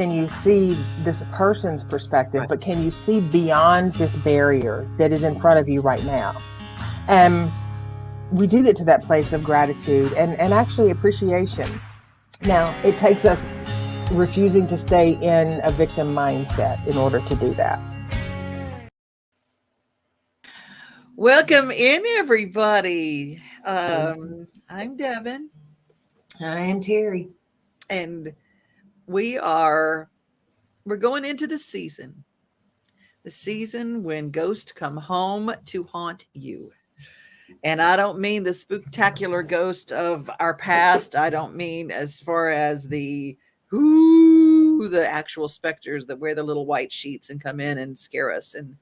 can you see this person's perspective, Right. but can you see beyond this barrier that is in front of you right now? And we do get to that place of gratitude and actually appreciation. Now, it takes us refusing to stay in a victim mindset in order to do that. Welcome in, everybody. I'm Devon. I am Teri. And we're going into the season when ghosts come home to haunt you. And I don't mean the spectacular ghost of our past. I don't mean as far as the actual specters that wear the little white sheets and come in and scare us. And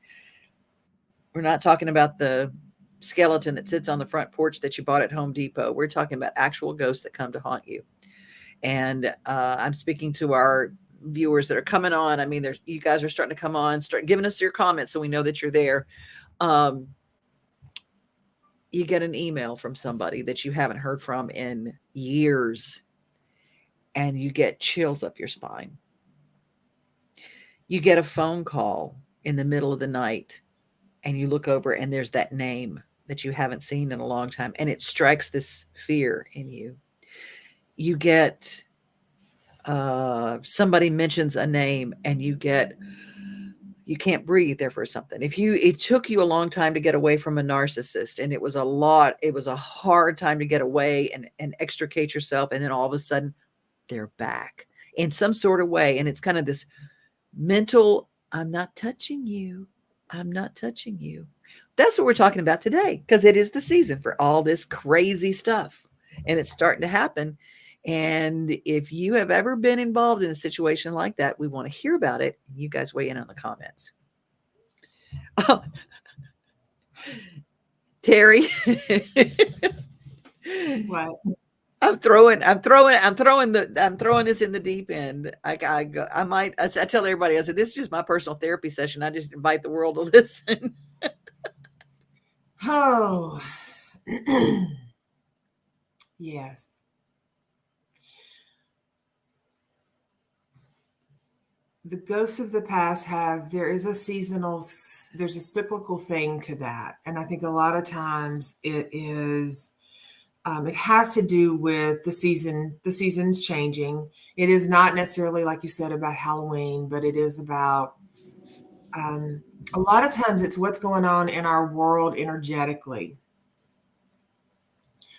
we're not talking about the skeleton that sits on the front porch that you bought at Home Depot. We're talking about actual ghosts that come to haunt you. And I'm speaking to our viewers that are coming on. I mean, you guys are starting to come on, start giving us your comments so we know that you're there. You get an email from somebody that you haven't heard from in years, and you get chills up your spine. You get a phone call in the middle of the night, and you look over, and there's that name that you haven't seen in a long time, and it strikes this fear in you. You get somebody mentions a name, and you can't breathe there for something. It took you a long time to get away from a narcissist, and it was a hard time to get away and extricate yourself. And then all of a sudden they're back in some sort of way. And it's kind of this mental, I'm not touching you. I'm not touching you. That's what we're talking about today, because it is the season for all this crazy stuff, and it's starting to happen. And if you have ever been involved in a situation like that, we want to hear about it. You guys weigh in on the comments. Oh, Teri. What? I'm throwing this in the deep end. I tell everybody, I said, this is just my personal therapy session. I just invite the world to listen. Oh, yes. The ghosts of the past there's a cyclical thing to that. And I think a lot of times it has to do with the seasons changing. It is not necessarily, like you said, about Halloween, but it is about, a lot of times it's what's going on in our world energetically.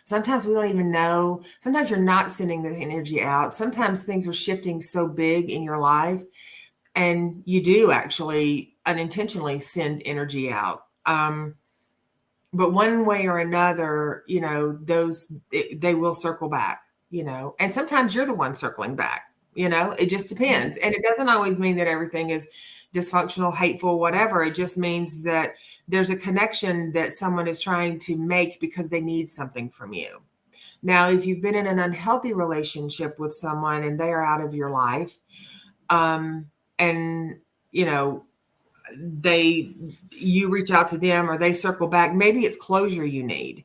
Sometimes we don't even know. Sometimes you're not sending the energy out. Sometimes things are shifting so big in your life, and you do actually unintentionally send energy out. But one way or another, they will circle back, and sometimes you're the one circling back, it just depends. And it doesn't always mean that everything is dysfunctional, hateful, whatever. It just means that there's a connection that someone is trying to make because they need something from you. Now, if you've been in an unhealthy relationship with someone and they are out of your life, and you reach out to them or they circle back, maybe it's closure you need,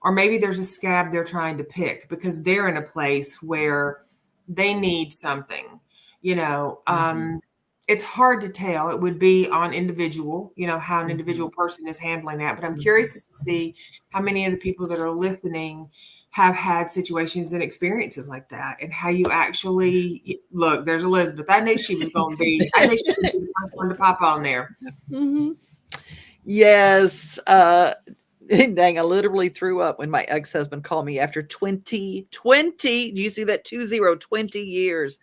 or maybe there's a scab they're trying to pick because they're in a place where they need something, It's hard to tell. It would be on individual, how an individual person is handling that. But I'm curious to see how many of the people that are listening have had situations and experiences like that, and how you actually look. There's Elizabeth. I knew she was going to be. I knew she would be the first one to pop on there. Mm-hmm. Yes. Dang, I literally threw up when my ex-husband called me after 20, do you see that? 20 years,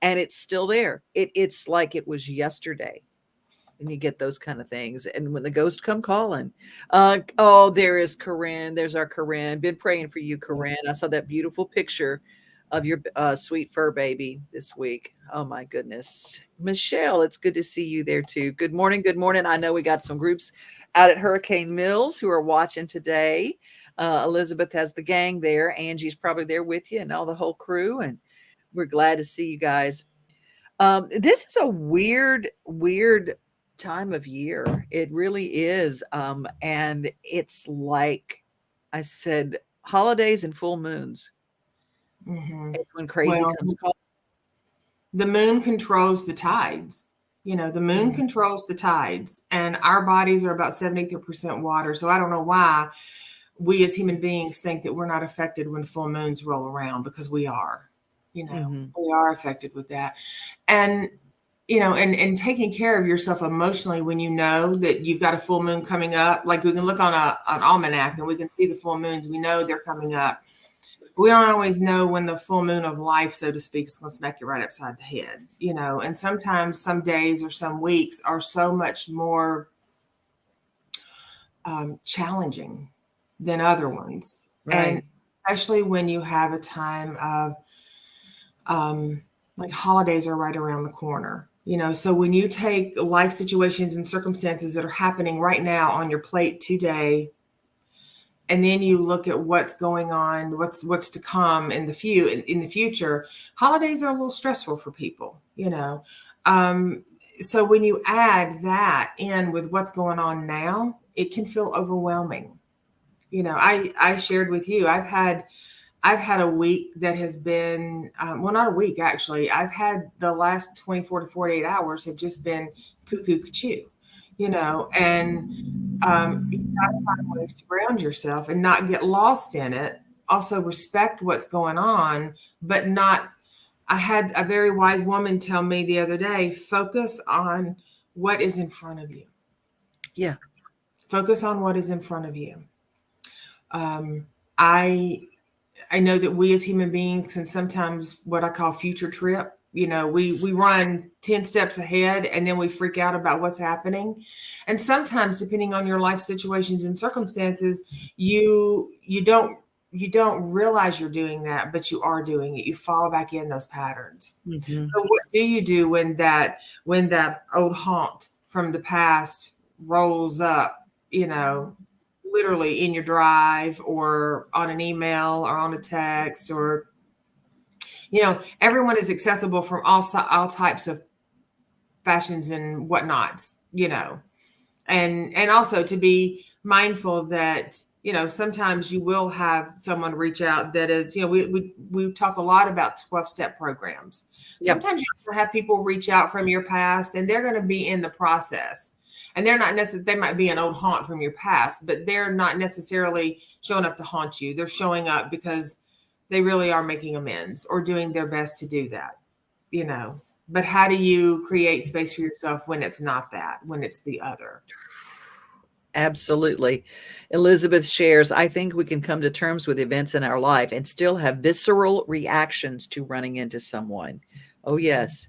and it's still there. It's like it was yesterday. And you get those kind of things. And when the ghosts come calling, there is Corinne. There's our Corinne. Been praying for you, Corinne. I saw that beautiful picture of your sweet fur baby this week. Oh my goodness. Michelle, it's good to see you there too. Good morning. Good morning. I know we got some groups out at Hurricane Mills who are watching today. Elizabeth has the gang there. Angie's probably there with you and all the whole crew. And we're glad to see you guys. This is a weird time of year. It really is. And it's like I said, holidays and full moons. Mm-hmm. It's when crazy comes calling. The moon controls the tides. The moon controls the tides, and our bodies are about 73% water. So I don't know why we as human beings think that we're not affected when full moons roll around, because we are. We are affected with that. And and taking care of yourself emotionally when you know that you've got a full moon coming up. Like, we can look on an almanac and we can see the full moons. We know they're coming up. We don't always know when the full moon of life, so to speak, is going to smack you right upside the head, and sometimes some days or some weeks are so much more challenging than other ones. Right. And especially when you have a time of like holidays are right around the corner, so when you take life situations and circumstances that are happening right now on your plate today, and then you look at what's going on, what's to come in the future, holidays are a little stressful for people, so when you add that in with what's going on now, it can feel overwhelming. I shared with you, I've had a week that has been, well, not a week, actually. I've had the last 24 to 48 hours have just been cuckoo, and you've got to find ways to ground yourself and not get lost in it. Also respect what's going on, but not. I had a very wise woman tell me the other day, focus on what is in front of you. Yeah. Focus on what is in front of you. I know that we as human beings can sometimes, what I call future trip. We run 10 steps ahead and then we freak out about what's happening. And sometimes, depending on your life situations and circumstances, you don't realize you're doing that, but you are doing it. You fall back in those patterns. Mm-hmm. So what do you do when that old haunt from the past rolls up, literally in your drive or on an email or on a text, or everyone is accessible from all types of fashions and whatnots, and also to be mindful that sometimes you will have someone reach out that is, we talk a lot about 12-step programs. Yep. Sometimes you have people reach out from your past and they're going to be in the process. And they're not necessarily, they might be an old haunt from your past, but they're not necessarily showing up to haunt you. They're showing up because they really are making amends or doing their best to do that, But how do you create space for yourself when it's not that, when it's the other? Absolutely. Elizabeth shares, I think we can come to terms with events in our life and still have visceral reactions to running into someone. Oh, yes.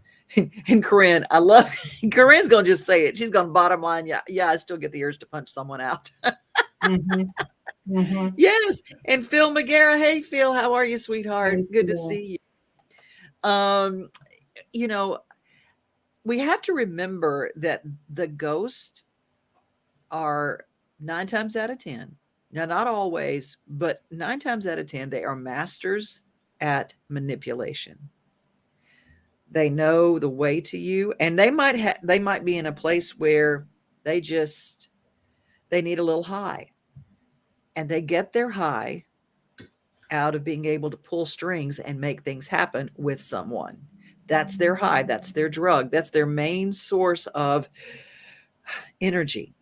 And Corinne, I love Corinne's going to just say it. She's going to bottom line. Yeah, I still get the urge to punch someone out. Mm-hmm. Mm-hmm. Yes. And Phil McGarrett. Hey, Phil, how are you, sweetheart? Good to see you. We have to remember that the ghosts are 9 times out of 10. Now, not always, but 9 times out of 10, they are masters at manipulation. They know the way to you, and they might be in a place where they need a little high, and they get their high out of being able to pull strings and make things happen with someone. That's their high. That's their drug. That's their main source of energy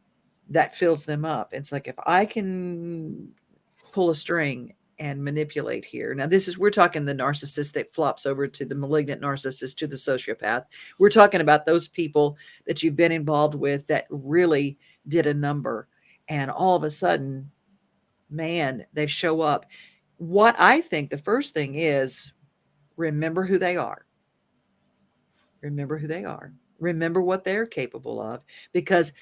that fills them up. It's like, if I can pull a string and manipulate here. Now, we're talking the narcissist that flops over to the malignant narcissist, to the sociopath. We're talking about those people that you've been involved with that really did a number. And all of a sudden, man, they show up. What I think the first thing is, remember who they are. Remember who they are. Remember what they're capable of, because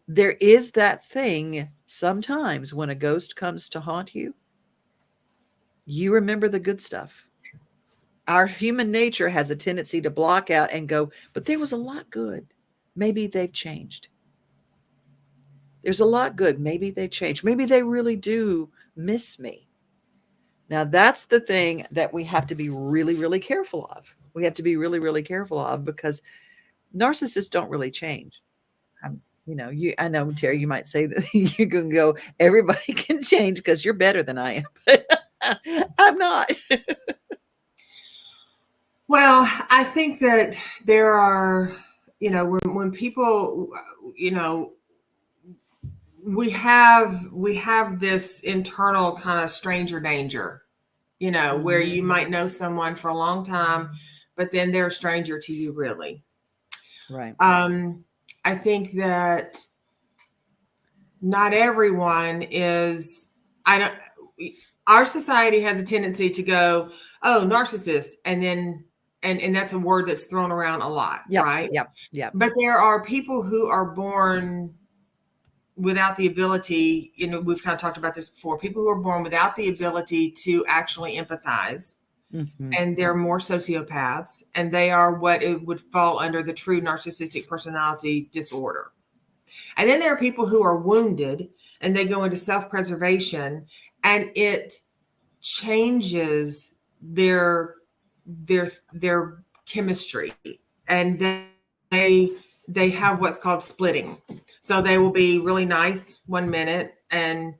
there is that thing sometimes when a ghost comes to haunt you, you remember the good stuff. Our human nature has a tendency to block out and go, but there was a lot good. Maybe they've changed. There's a lot good. Maybe they changed. Maybe they really do miss me. Now, that's the thing that we have to be really, really careful of. We have to be really, really careful of, because narcissists don't really change. I know, Teri, you might say that you can go, everybody can change because you're better than I am. But I'm not. Well, I think that there are, when people, we have this internal kind of stranger danger, where you might know someone for a long time, but then they're a stranger to you, really. Right. I think that not everyone is, our society has a tendency to go, oh, narcissist. And then, and that's a word that's thrown around a lot, Yep, right? yep. But there are people who are born without the ability, we've kind of talked about this before, people who are born without the ability to actually empathize. Mm-hmm. And they're more sociopaths, and they are what it would fall under the true narcissistic personality disorder. And then there are people who are wounded and they go into self-preservation, and it changes their chemistry, and they have what's called splitting. So they will be really nice one minute, and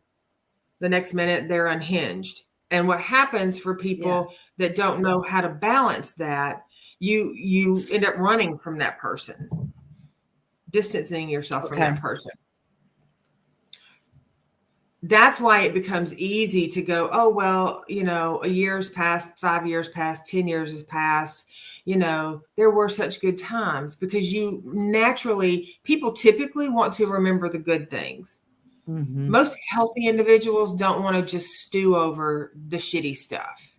the next minute they're unhinged. And what happens for people that don't know how to balance that, you end up running from that person, distancing yourself from that person. That's why it becomes easy to go, oh, well, a year's passed, 5 years passed, 10 years has passed, there were such good times, because people typically want to remember the good things. Mm-hmm. Most healthy individuals don't want to just stew over the shitty stuff.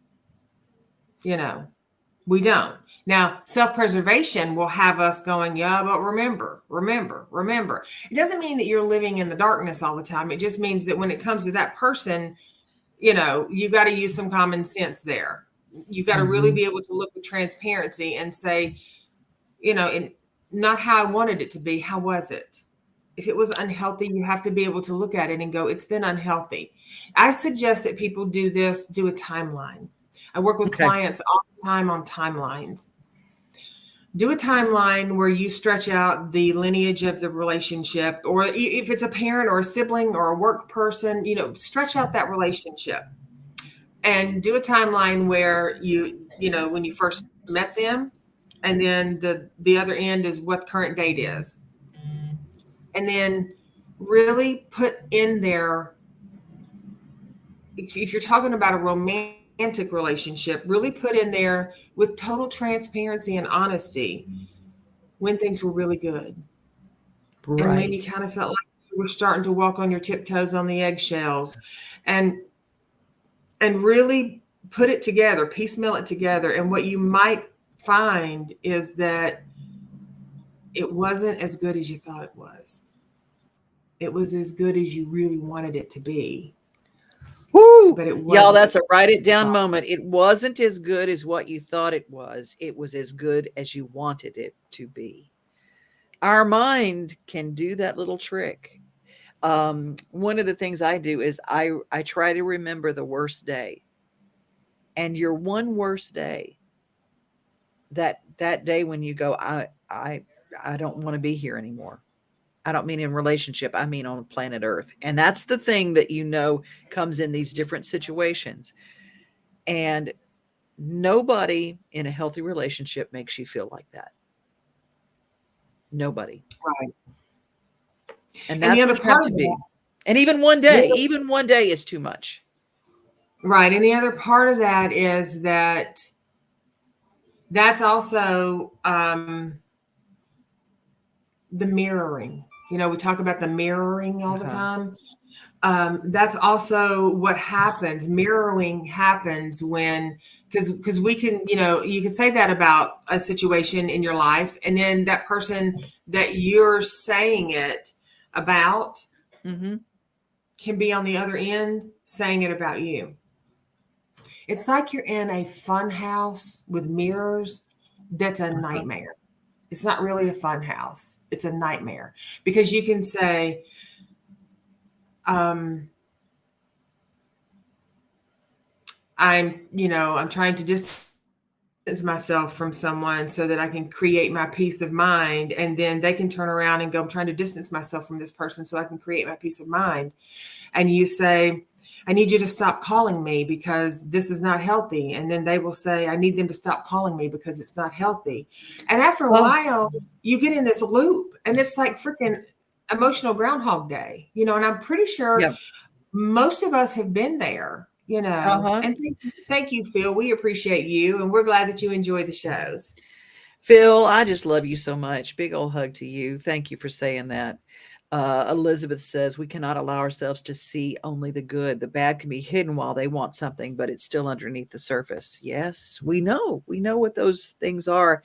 We don't. Now, self-preservation will have us going, yeah, but remember. It doesn't mean that you're living in the darkness all the time. It just means that when it comes to that person, you got to use some common sense there. You got to really be able to look with transparency and say, and not how I wanted it to be. How was it? If it was unhealthy, you have to be able to look at it and go, it's been unhealthy. I suggest that people do a timeline. I work with clients all the time on timelines. Do a timeline where you stretch out the lineage of the relationship, or if it's a parent or a sibling or a work person, stretch out that relationship, and do a timeline where when you first met them, and then the other end is what current date is. And then really put in there, if you're talking about a romantic relationship, really put in there with total transparency and honesty when things were really good. Right. And when you kind of felt like you were starting to walk on your tiptoes on the eggshells, and really put it together, piecemeal it together. And what you might find is that it wasn't as good as you thought it was. It was as good as you really wanted it to be. Woo! But it wasn't. Y'all, that's a write it down moment. It wasn't as good as what you thought it was. It was as good as you wanted it to be. Our mind can do that little trick. One of the things I do is I try to remember the worst day. And your one worst day, that day when you go, I don't want to be here anymore. I don't mean in relationship. I mean on planet Earth. And that's the thing that comes in these different situations. And nobody in a healthy relationship makes you feel like that. Nobody. Right. And that's the other part to be. And even one day is too much. Right. And the other part of that is that's also the mirroring. We talk about the mirroring all the time. That's also what happens. Mirroring happens when, because we can, you can say that about a situation in your life, and then that person that you're saying it about can be on the other end saying it about you. It's like you're in a fun house with mirrors. That's a nightmare. It's not really a fun house. It's a nightmare, because you can say, I'm trying to distance myself from someone so that I can create my peace of mind. And then they can turn around and go, I'm trying to distance myself from this person so I can create my peace of mind. And you say, I need you to stop calling me because this is not healthy. And then they will say, I need them to stop calling me because it's not healthy. And after a Well, while, you get in this loop and it's like freaking emotional Groundhog Day, you know, and I'm pretty sure yeah. most of us have been there, you know. Uh-huh. And thank you, Phil. We appreciate you. And we're glad that you enjoy the shows. Phil, I just love you so much. Big old hug to you. Thank you for saying that. Elizabeth says we cannot allow ourselves to see only the good. The bad can be hidden while they want something, but it's still underneath the surface. Yes, we know. We know what those things are.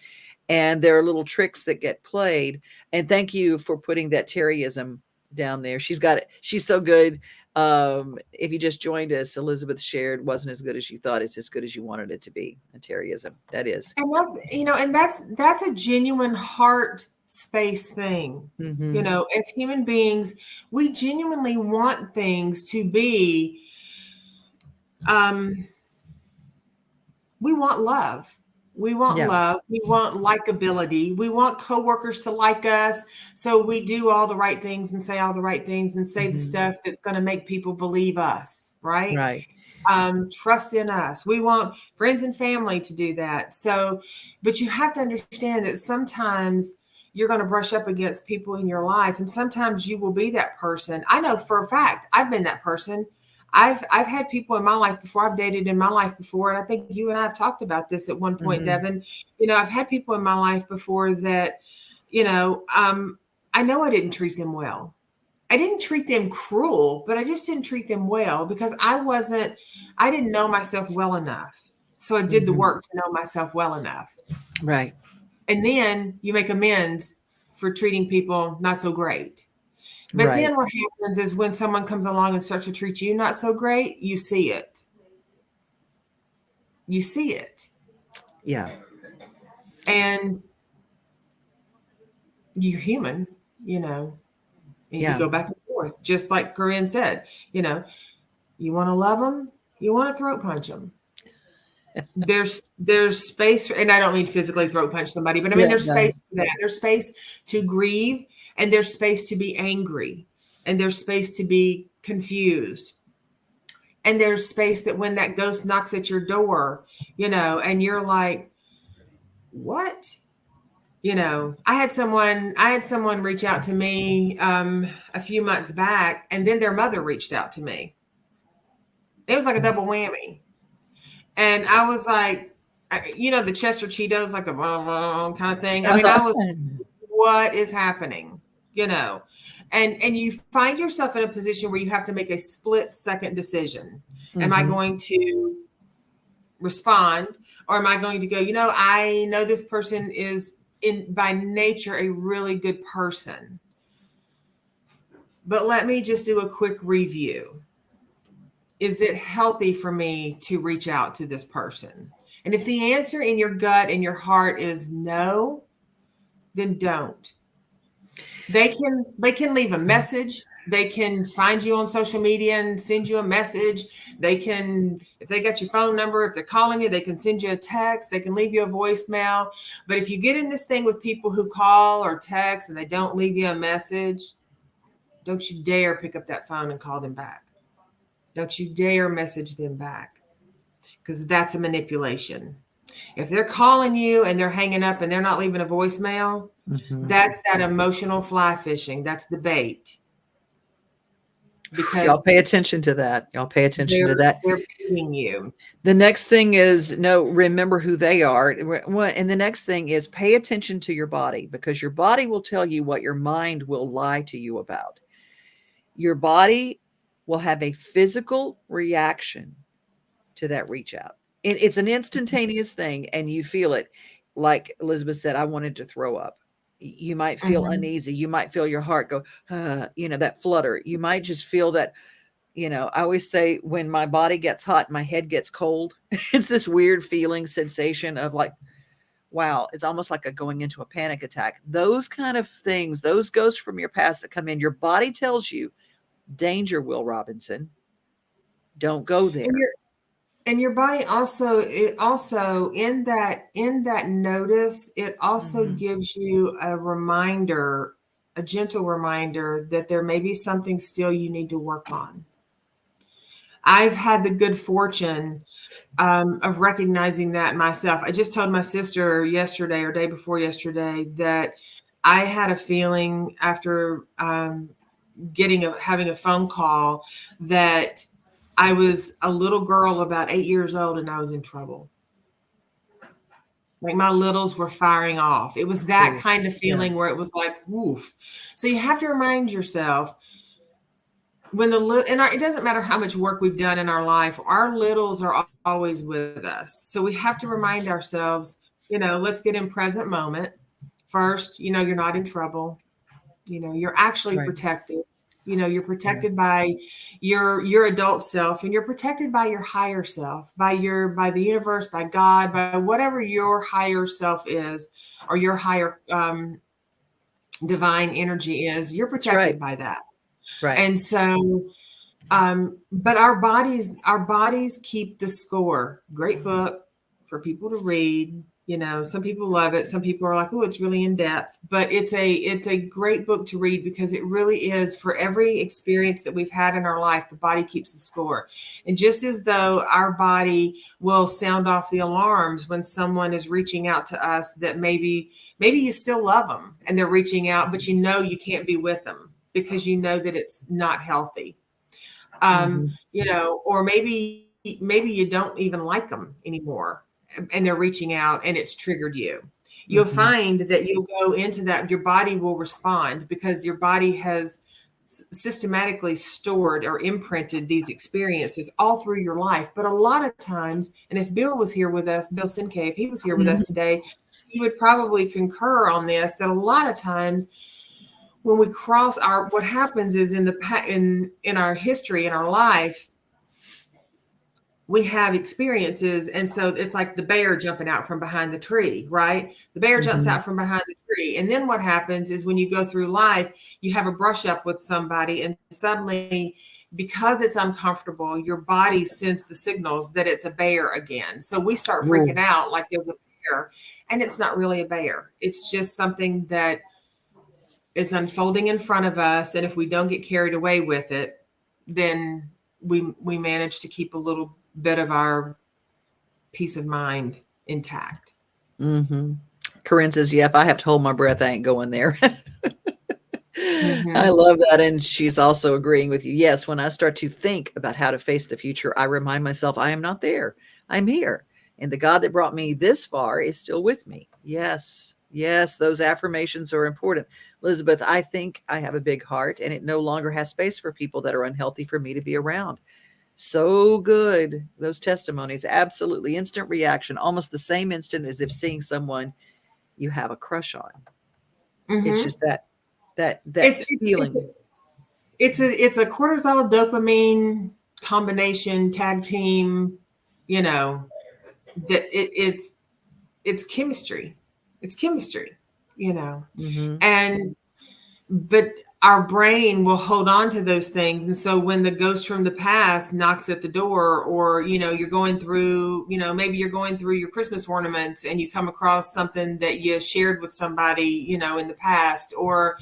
And there are little tricks that get played. And thank you for putting that Terryism down there. She's got it. She's so good. If you just joined us, Elizabeth shared wasn't as good as you thought. It's as good as you wanted it to be. And Terryism. That is. And that, you know, and that's a genuine heart space thing. Mm-hmm. You know, as human beings, we genuinely want things to be we want love. We want Yeah. love. We want likability. We want coworkers to like us. So we do all the right things and say all the right things and say the Mhm. stuff that's going to make people believe us, right? Right. Trust in us. We want friends and family to do that. So, but you have to understand that sometimes you're going to brush up against people in your life, and sometimes you will be that person. I know for a fact I've been that person. I've had people in my life before. I've dated in my life before, and I think you and I have talked about this at one point, Mhm. Devon. You know, I've had people in my life before that, you know, I know I didn't treat them well. I didn't treat them cruel, but I just didn't treat them well because I didn't know myself well enough. So I did the Mhm. work to know myself well enough. Right. And then you make amends for treating people not so great. But Right. then what happens is when someone comes along and starts to treat you not so great, you see it. You see it. Yeah. And you're human, you know, and you Yeah. go back and forth, just like Corinne said, you know, you want to love them, you want to throat punch them. There's space for, and I don't mean physically throat punch somebody, but I mean Yeah. there's No. space for that. There's space to grieve, and there's space to be angry, and there's space to be confused. And there's space that when that ghost knocks at your door, you know, and you're like, what? You know, I had someone reach out to me a few months back, and then their mother reached out to me. It was like a double whammy. And I was like, you know, the Chester Cheetos, like the kind of thing. I mean, I was, what is happening? You know, and you find yourself in a position where you have to make a split second decision. Am I Mhm. going to respond, or am I going to go, you know, I know this person is in by nature a really good person, but let me just do a quick review. Is it healthy for me to reach out to this person? And if the answer in your gut and your heart is no, then don't. They can leave a message. They can find you on social media and send you a message. They can, if they got your phone number, if they're calling you, they can send you a text. They can leave you a voicemail. But if you get in this thing with people who call or text and they don't leave you a message, don't you dare pick up that phone and call them back. Don't you dare message them back, because that's a manipulation. If they're calling you and they're hanging up and they're not leaving a voicemail, Mhm. that's that emotional fly fishing. That's the bait, Y'all because pay attention to that. Y'all pay attention to that. they're baiting you. The next thing is no, remember who they are. And the next thing is pay attention to your body, because your body will tell you what your mind will lie to you about. Your body will have a physical reaction to that reach out. It's an instantaneous thing, and you feel it. Like Elizabeth said, I wanted to throw up. You might feel Mhm. uneasy. You might feel your heart go, that flutter. You might just feel that. I always say when my body gets hot, my head gets cold. It's this weird feeling sensation of like, wow, it's almost like going into a panic attack. Those kind of things, those ghosts from your past that come in, your body tells you, danger, Will Robinson. Don't go there. And your body also, it also in that notice, it also Mhm. gives you a reminder, a gentle reminder that there may be something still you need to work on. I've had the good fortune of recognizing that myself. I just told my sister yesterday or day before yesterday that I had a feeling after having a phone call that I was a little girl about 8 years old and I was in trouble. Like my littles were firing off. It was that Ooh, kind of yeah. feeling where it was like, woof. So you have to remind yourself when it doesn't matter how much work we've done in our life, our littles are always with us. So we have to remind ourselves, let's get in present moment. First, you're not in trouble. You're actually Right. protected. You're protected by your adult self, and you're protected by your higher self, by the universe, by God, by whatever your higher self is, or your higher divine energy is. You're That's right. protected by that. Right. And so but our bodies keep the score. Great book for people to read. Some people love it. Some people are like, oh, it's really in depth, but it's a great book to read because it really is for every experience that we've had in our life. The body keeps the score. And just as though our body will sound off the alarms when someone is reaching out to us that maybe you still love them and they're reaching out, but you can't be with them because you know that it's not healthy. Mhm. Or maybe you don't even like them anymore and they're reaching out and it's triggered you. You'll Mhm. find that you'll go into that, your body will respond because your body has systematically stored or imprinted these experiences all through your life. But a lot of times, and if Bill was here with us, Bill Sinkay, if he was here with us today, he would probably concur on this, that a lot of times when we cross what happens is in our history, in our life, we have experiences. And so it's like the bear jumping out from behind the tree, right? The bear jumps Mhm. out from behind the tree. And then what happens is when you go through life, you have a brush up with somebody and suddenly, because it's uncomfortable, your body sends the signals that it's a bear again. So we start freaking Ooh. out like there's a bear, and it's not really a bear. It's just something that is unfolding in front of us, and if we don't get carried away with it, then we manage to keep a little bit of our peace of mind intact. Mhm. Corinne says, "Yeah, if I have to hold my breath, I ain't going there." I Mm-hmm. love that, and she's also agreeing with you. Yes, when I start to think about how to face the future, I remind myself I am not there. I'm here, and the God that brought me this far is still with me. Yes. Yes, those affirmations are important. Elizabeth, I think I have a big heart and it no longer has space for people that are unhealthy for me to be around. So good. Those testimonies, absolutely instant reaction, almost the same instant as if seeing someone you have a crush on. It's Mm-hmm. just that It's feeling. it's a cortisol dopamine combination tag team. You know that it's chemistry. It's chemistry. You know, Mhm. and but our brain will hold on to those things. And so when the ghost from the past knocks at the door, or you're going through, maybe you're going through your Christmas ornaments and you come across something that you shared with somebody in the past, or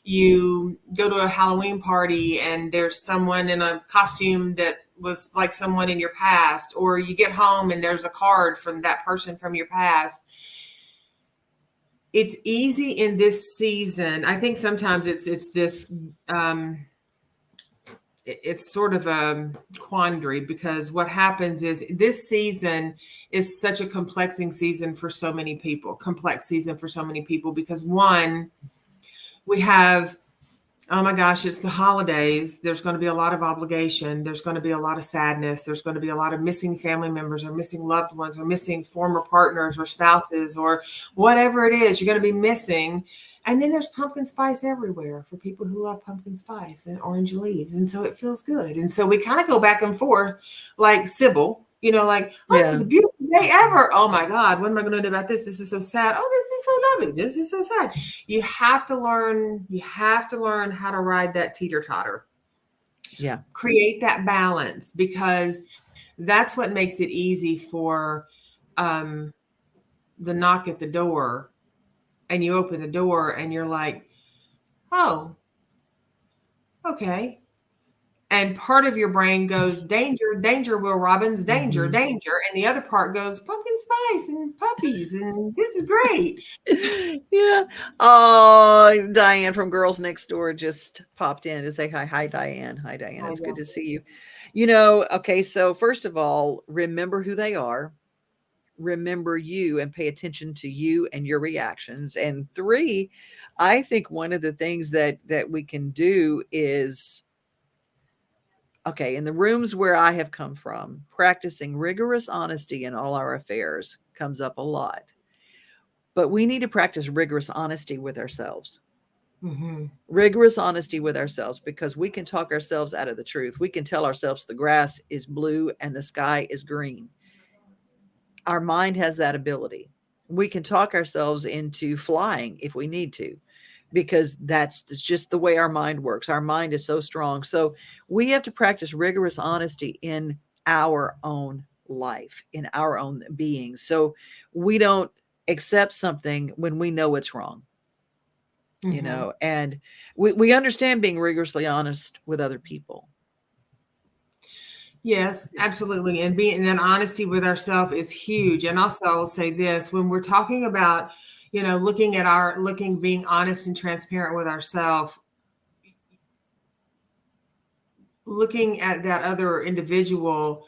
you go to a Halloween party and there's someone in a costume that was like someone in your past, or you get home and there's a card from that person from your past. It's easy in this season. I think sometimes it's this it's sort of a quandary, because what happens is this season is such a complex season for so many people, because one, we have, oh my gosh, it's the holidays. There's going to be a lot of obligation. There's going to be a lot of sadness. There's going to be a lot of missing family members, or missing loved ones, or missing former partners or spouses, or whatever it is you're going to be missing. And then there's pumpkin spice everywhere for people who love pumpkin spice and orange leaves. And so it feels good. And so we kind of go back and forth like Sybil, like, oh, this is Yeah. a beautiful day ever. Oh my God, what am I going to do about this? This is so sad. Oh, this is so lovely. This is so sad. You have to learn how to ride that teeter-totter. Yeah. Create that balance, because that's what makes it easy for um, the knock at the door, and you open the door and you're like, oh, okay. And part of your brain goes, danger, danger, Will Robbins, danger, Mhm. danger. And the other part goes, pumpkin spice and puppies. And this is great. Yeah. Oh, Diane from Girls Next Door just popped in to say hi. Hi, Diane. Hi, Diane. Oh, It's yeah. good to see you. You know, okay, so first of all, remember who they are. Remember you and pay attention to you and your reactions. And three, I think one of the things that we can do is, okay, in the rooms where I have come from, practicing rigorous honesty in all our affairs comes up a lot. But we need to practice rigorous honesty with ourselves. Mm-hmm. Rigorous honesty with ourselves, because we can talk ourselves out of the truth. We can tell ourselves the grass is blue and the sky is green. Our mind has that ability. We can talk ourselves into flying if we need to, because that's just the way our mind works. Our mind is so strong. So we have to practice rigorous honesty in our own life, in our own being. So we don't accept something when we know it's wrong, you Mm-hmm. know, and we understand being rigorously honest with other people. Yes, absolutely. And being that honesty with ourselves is huge. And also I will say this, when we're talking about, being honest and transparent with ourselves, looking at that other individual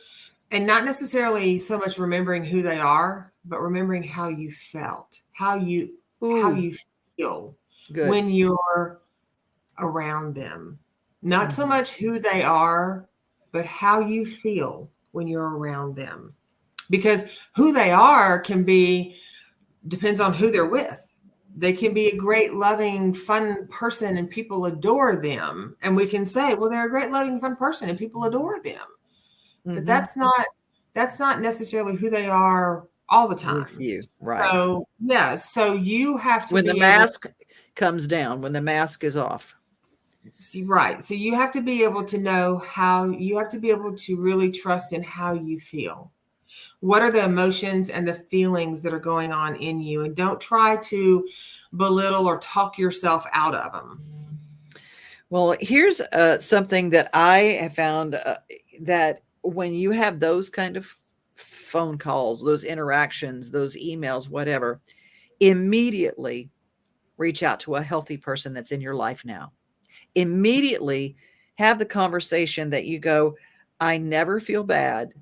and not necessarily so much remembering who they are, but remembering how you felt, how Ooh, you feel good. when you're around them. Not so Mhm. much who they are, but how you feel when you're around them. Because who they are depends on who they're with. They can be a great, loving, fun person and people adore them. And we can say, well, they're a great, loving, fun person and people adore them. But Mhm. that's not necessarily who they are all the With time. you, right. So yeah, so you have to When the be able mask comes down, when the mask is off. see right. So you have to be able to know how you have to be able to really trust in how you feel. What are the emotions and the feelings that are going on in you? And don't try to belittle or talk yourself out of them. Well, here's something that I have found, that when you have those kind of phone calls, those interactions, those emails, whatever, immediately reach out to a healthy person that's in your life now. Immediately have the conversation that you go, I never feel bad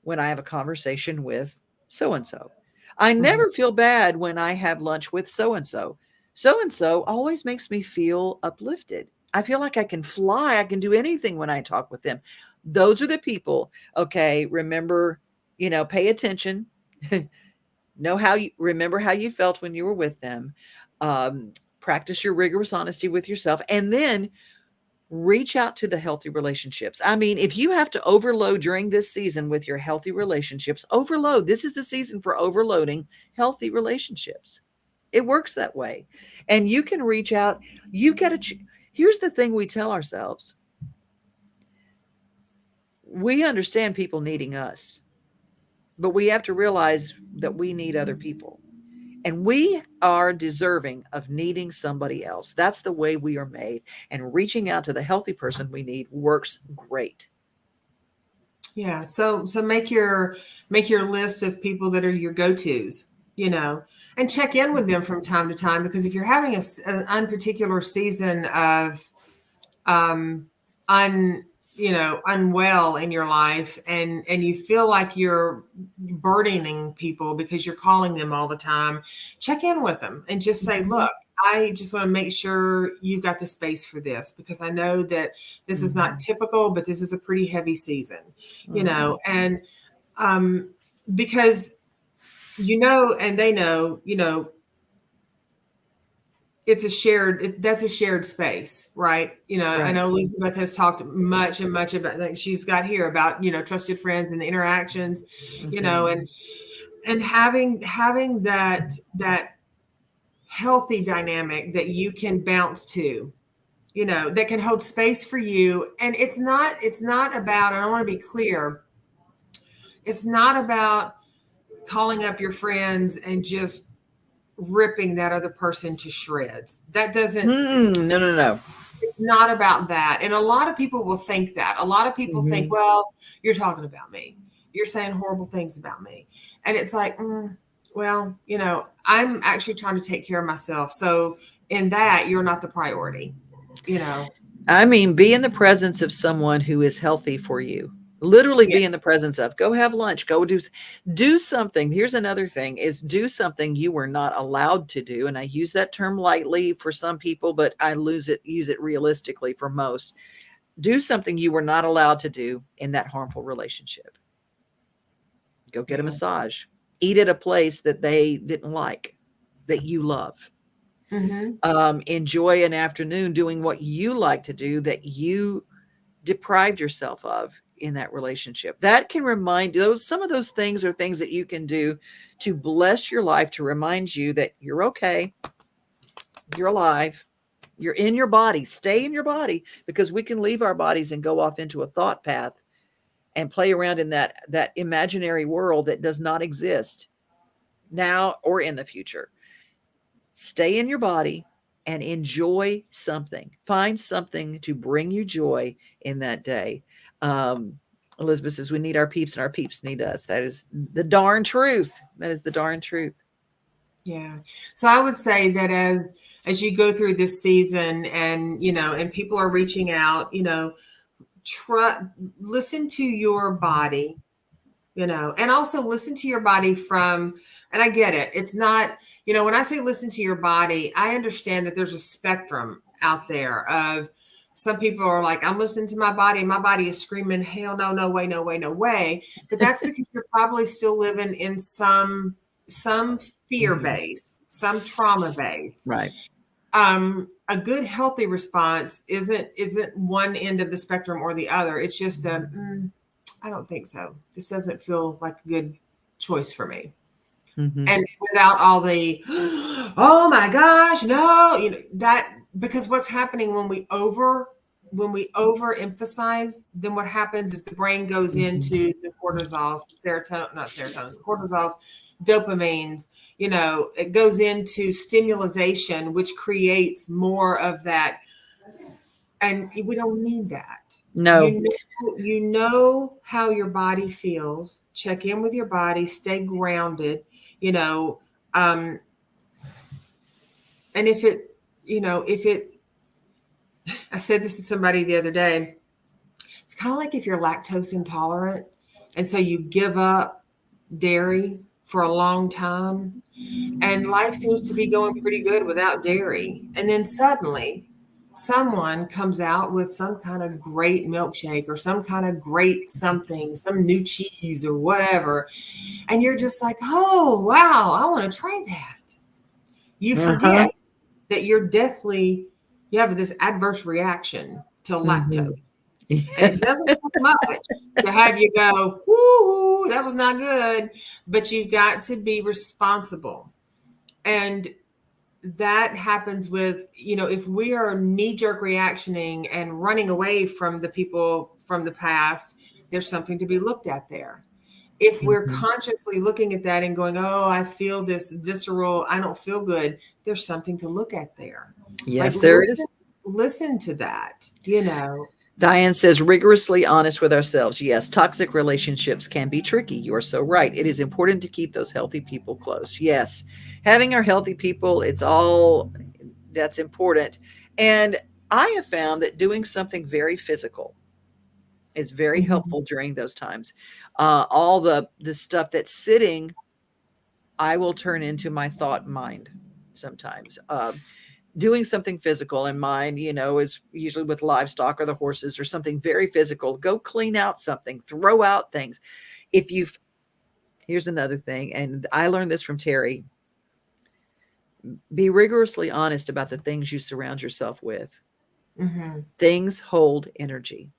when I have a conversation with so and so. I Mhm. never feel bad when I have lunch with so and so. So and so always makes me feel uplifted. I feel like I can fly. I can do anything when I talk with them. Those are the people. Okay. Remember, pay attention. Know how you remember how you felt when you were with them. Practice your rigorous honesty with yourself. And then reach out to the healthy relationships. I mean, if you have to overload during this season with your healthy relationships, overload. This is the season for overloading healthy relationships. It works that way. And you can reach out. You got to, here's the thing we tell ourselves. We understand people needing us, but we have to realize that we need other people. And we are deserving of needing somebody else. That's the way we are made. And reaching out to the healthy person we need works great. Yeah. So make your list of people that are your go-tos, and check in with them from time to time, because if you're having an unparticular season of um unwell in your life, and you feel like you're burdening people because you're calling them all the time, check in with them and just say, Mhm. look, I just want to make sure you've got the space for this, because I know that this is not Mhm. typical, but this is a pretty heavy season, Mhm. and um because and they know, that's a shared space, right? I Right. know Elizabeth has talked much and much about, like, she's got here about, trusted friends and the interactions, Mhm. and having that healthy dynamic that you can bounce to, that can hold space for you. And it's not about, and I want to be clear, it's not about calling up your friends and just ripping that other person to shreds. That doesn't No, no, no. It's not about that. And a lot of people will think that. A lot of people think, well, you're talking about me. You're saying horrible things about me. And it's like, well, I'm actually trying to take care of myself. So in that, you're not the priority, I mean, be in the presence of someone who is healthy for you. Literally Yeah. be in the presence of, go have lunch, go do something. Here's another thing is do something you were not allowed to do. And I use that term lightly for some people, but I use it realistically for most. Do something you were not allowed to do in that harmful relationship. Go get a massage, eat at a place that they didn't like, that you love. Enjoy an afternoon doing what you like to do that you deprived yourself of in that relationship. That can remind some of those things are things that you can do to bless your life, to remind you that you're okay, you're alive, you're in your body, stay in your body, because we can leave our bodies and go off into a thought path and play around in that imaginary world that does not exist now or in the future. Stay in your body and enjoy something. Find something to bring you joy in that day. Elizabeth says we need our peeps and our peeps need us. That is the darn truth. That is the darn truth. Yeah. So I would say that as you go through this season and, and people are reaching out, listen to your body, and also listen to your body and I get it. It's not, when I say listen to your body, I understand that there's a spectrum out there of some people are like, I'm listening to my body and my body is screaming, hell no, no way, no way, no way. But that's because you're probably still living in some fear base, some trauma base. Right. A good healthy response isn't one end of the spectrum or the other. It's just I don't think so. This doesn't feel like a good choice for me. And without all the, oh my gosh, no, that, because what's happening when we overemphasize, then what happens is the brain goes into the cortisols, cortisols, dopamines, it goes into stimulation, which creates more of that. And we don't need that. No. You know how your body feels. Check in with your body, stay grounded, and if it, I said this to somebody the other day, it's kind of like if you're lactose intolerant and so you give up dairy for a long time and life seems to be going pretty good without dairy. And then suddenly someone comes out with some kind of great milkshake or some kind of great something, some new cheese or whatever. And you're just like, oh, wow, I want to try that. You forget that you have this adverse reaction to lactose. And it doesn't take much to have you go, whoo, that was not good. But you've got to be responsible. And that happens with, if we are knee-jerk reactioning and running away from the people from the past, there's something to be looked at there. If we're consciously looking at that and going, oh, I feel this visceral, I don't feel good, there's something to look at there. Yes, there is. Listen to that, Diane says, rigorously honest with ourselves. Yes, toxic relationships can be tricky. You are so right. It is important to keep those healthy people close. Yes, having our healthy people, that's important. And I have found that doing something very physical is very helpful during those times. All the stuff that's sitting, I will turn into my thought mind sometimes. Doing something physical in mine, is usually with livestock or the horses or something very physical. Go clean out something, throw out things. Here's another thing, and I learned this from Teri. Be rigorously honest about the things you surround yourself with. Things hold energy.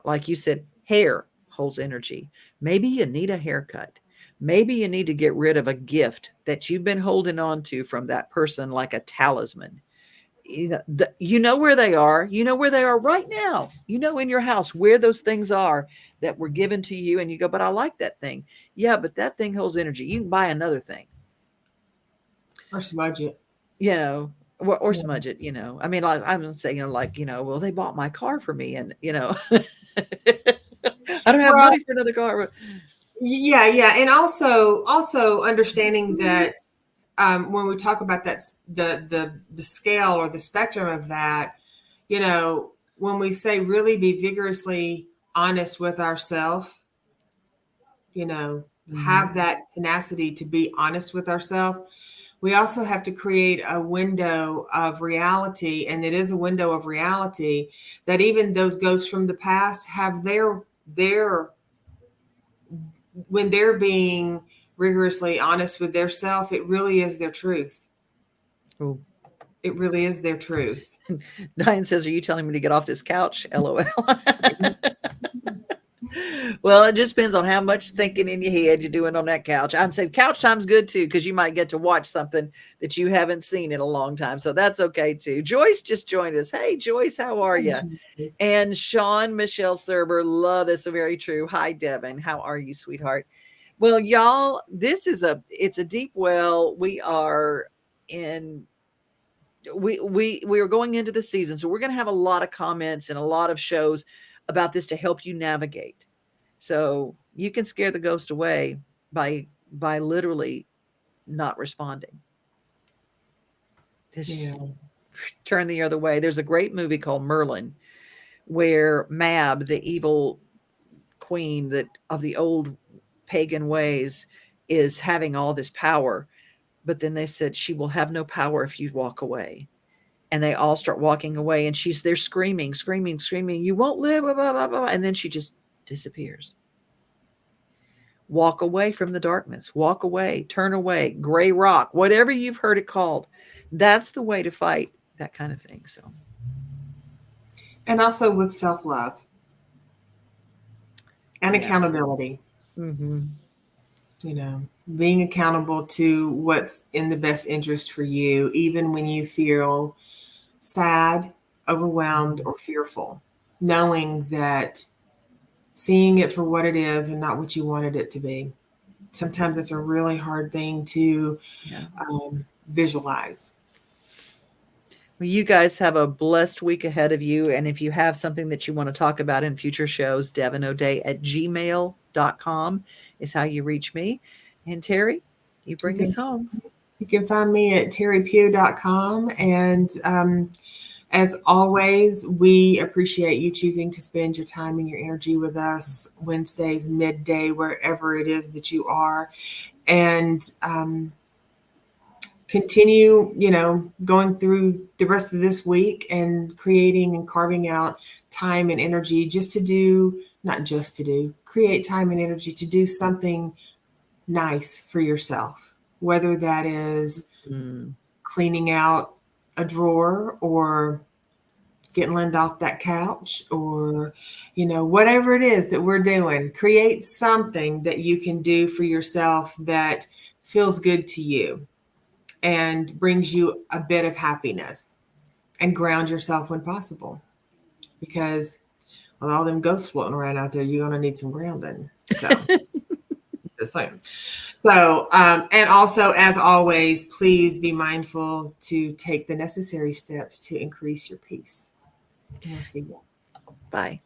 Like you said, hair holds energy. Maybe you need a haircut. Maybe you need to get rid of a gift that you've been holding on to from that person, like a talisman. You know where they are. You know where they are right now. In your house where those things are that were given to you. And you go, but I like that thing. Yeah, but that thing holds energy. You can buy another thing. Or smudge it. or Yeah. smudge it, I mean, like, I'm saying, like, well, they bought my car for me, and I don't have Well, money for another car. yeah, and also understanding that when we talk about that, the scale or the spectrum of that, when we say really be vigorously honest with ourselves, Mhm. have that tenacity to be honest with ourselves. We also have to create a window of reality, and it is a window of reality that even those ghosts from the past have their when they're being rigorously honest with their self, it really is their truth. Ooh. It really is their truth. Diane says, "Are you telling me to get off this couch?" LOL. Well, it just depends on how much thinking in your head you're doing on that couch. I'm saying couch time's good too, because you might get to watch something that you haven't seen in a long time. So that's okay too. Joyce just joined us. Hey, Joyce, how are you? And Sean Michelle Serber, love this. So very true. Hi, Devon. How are you, sweetheart? Well, y'all, it's a deep well. We are in we are going into the season, so we're going to have a lot of comments and a lot of shows about this to help you navigate. So you can scare the ghost away by literally not responding. Just Yeah. turn the other way. There's a great movie called Merlin, where Mab, the evil queen that of the old pagan ways, is having all this power, but then they said she will have no power if you walk away. And they all start walking away, and she's there screaming, screaming, screaming, "You won't live, blah, blah, blah, blah," and then she just disappears. Walk away from the darkness. Walk away, turn away, gray rock, whatever you've heard it called. That's the way to fight that kind of thing. So, And also with self-love and yeah. accountability, Mm-hmm. being accountable to what's in the best interest for you, even when you feel sad, overwhelmed, or fearful, knowing that seeing it for what it is and not what you wanted it to be. Sometimes it's a really hard thing to Yeah. visualize. Well, you guys have a blessed week ahead of you. And if you have something that you want to talk about in future shows, devonodea@gmail.com is how you reach me. And Teri, you bring us home. You can find me at teripugh.com. And as always, we appreciate you choosing to spend your time and your energy with us Wednesdays, midday, wherever it is that you are. And continue, going through the rest of this week and creating and carving out time and energy create time and energy to do something nice for yourself, whether that is cleaning out a drawer or getting Linda off that couch, or whatever it is that we're doing. Create something that you can do for yourself that feels good to you and brings you a bit of happiness, and ground yourself when possible, because with all them ghosts floating around out there, you're going to need some grounding. So just saying. So, and also, as always, please be mindful to take the necessary steps to increase your peace. We'll see you. Bye.